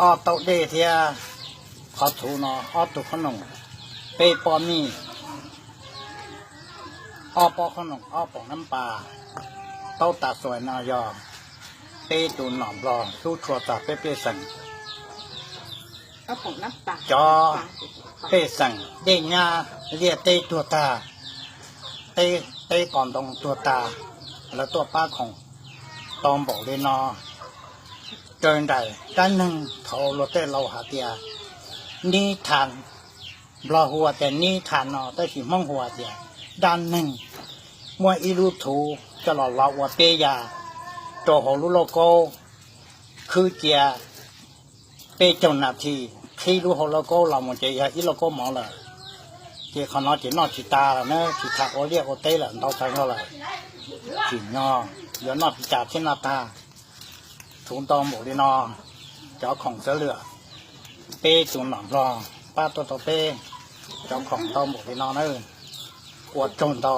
อโตเดเทียขอถูนอตุขนมเปปอมีปอขนมปองน้ำปลาเต้าตาสวยนายอเปตูนหนอมรอสู้ชัวตาเปสังเอาผงน้ำปลาจอเปสังเดญาเรียเตตัวตาเตก่อนตรงตัวตาแล้วตัวป้าของตอมบอกเลยนอเกินได้ด้านหนึ่งเขาโรเตเราหาเตียนี่ทานบลาหัวแต่นี่ทานนอแต่ที่มั่งหัวเตียด้านหนึ่งมวยอีรูถูจะหล่อเราว่าเปียตัวของลูโลโก้คือเจียเปจนนาทีที่รู้ของโลโก้เราหมดเจียอีโลโก้หมอเลยเจียเขานอจีนอจีตาแล้วเนอะจีทักโอเรียกโอเต้แหละเราใช้เขาเลยจีนอเดี๋ยวนอจีจ่าที่นาตาถุงตอมหมูดีนอเจ้าของเสือเหลือเป้จุนหนองรอป้าตัวเป้เจ้าของตอมหมูดีนอเนอะกวดจนตอ